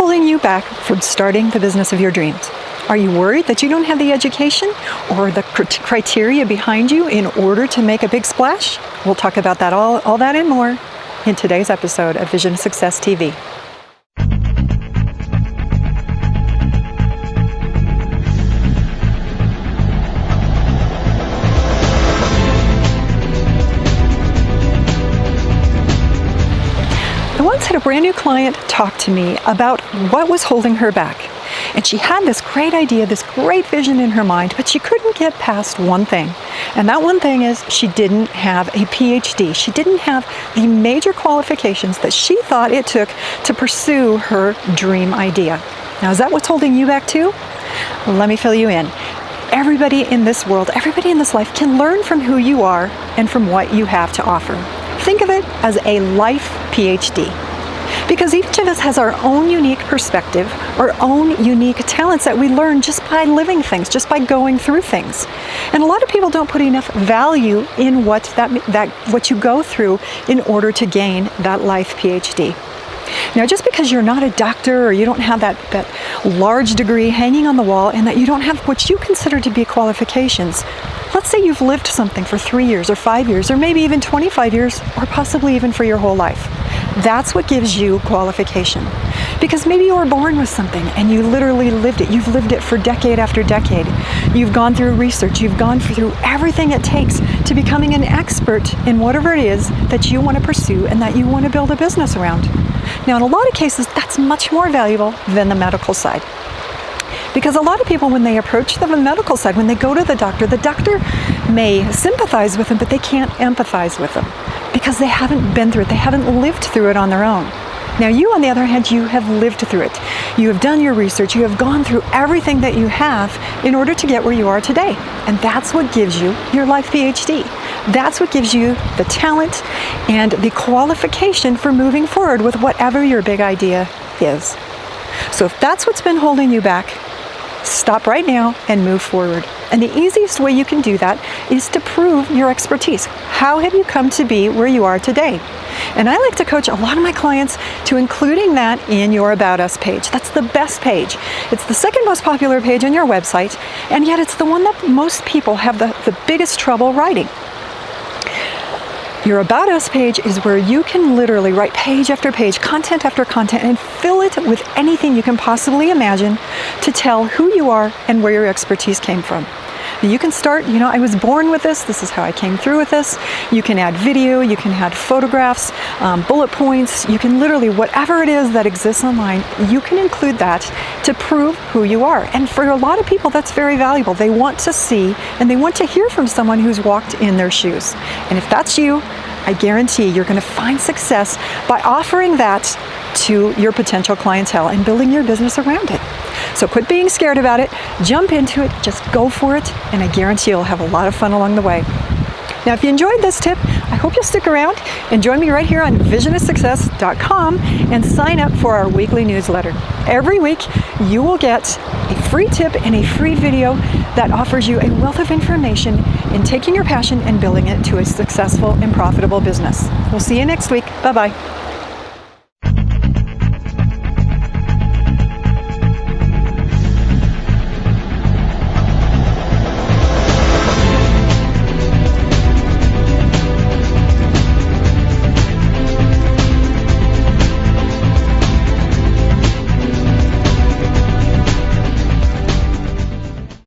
holding you back from starting the business of your dreams? Are you worried that you don't have the education or the criteria behind you in order to make a big splash? We'll talk about that, all that and more in today's episode of Vision Success TV. I once had a brand new client talk to me about what was holding her back. And she had this great idea, this great vision in her mind, but she couldn't get past one thing. And that one thing is she didn't have a PhD. She didn't have the major qualifications that she thought it took to pursue her dream idea. Now, is that what's holding you back too? Let me fill you in. Everybody in this world, everybody in this life can learn from who you are and from what you have to offer. Think of it as a life PhD. Because each of us has our own unique perspective, our own unique talents that we learn just by living things, just by going through things. And a lot of people don't put enough value in what you go through in order to gain that life PhD. Now, just because you're not a doctor or you don't have that large degree hanging on the wall and that you don't have what you consider to be qualifications, let's say you've lived something for 3 years or 5 years or maybe even 25 years or possibly even for your whole life. That's what gives you qualification. Because maybe you were born with something and you literally lived it. You've lived it for decade after decade. You've gone through research. You've gone through everything it takes to becoming an expert in whatever it is that you want to pursue and that you want to build a business around. Now, in a lot of cases, that's much more valuable than the medical side. Because a lot of people, when they approach the medical side, when they go to the doctor may sympathize with them, but they can't empathize with them because they haven't been through it. They haven't lived through it on their own. Now, you, on the other hand, you have lived through it. You have done your research. You have gone through everything that you have in order to get where you are today. And that's what gives you your life PhD. That's what gives you the talent and the qualification for moving forward with whatever your big idea is. So if that's what's been holding you back, stop right now and move forward. And the easiest way you can do that is to prove your expertise. How have you come to be where you are today? And I like to coach a lot of my clients to including that in your About Us page. That's the best page. It's the second most popular page on your website, and yet it's the one that most people have the biggest trouble writing. Your About Us page is where you can literally write page after page, content after content, and fill it with anything you can possibly imagine to tell who you are and where your expertise came from. You can start, I was born with this. This is how I came through with this. You can add video, you can add photographs, bullet points. You can literally, whatever it is that exists online, you can include that to prove who you are. And for a lot of people, that's very valuable. They want to see and they want to hear from someone who's walked in their shoes. And if that's you, I guarantee you're going to find success by offering that to your potential clientele and building your business around it. So quit being scared about it, jump into it, just go for it, and I guarantee you'll have a lot of fun along the way. Now, if you enjoyed this tip, I hope you'll stick around and join me right here on visionofsuccess.com and sign up for our weekly newsletter. Every week, you will get a free tip and a free video that offers you a wealth of information in taking your passion and building it to a successful and profitable business. We'll see you next week. Bye-bye.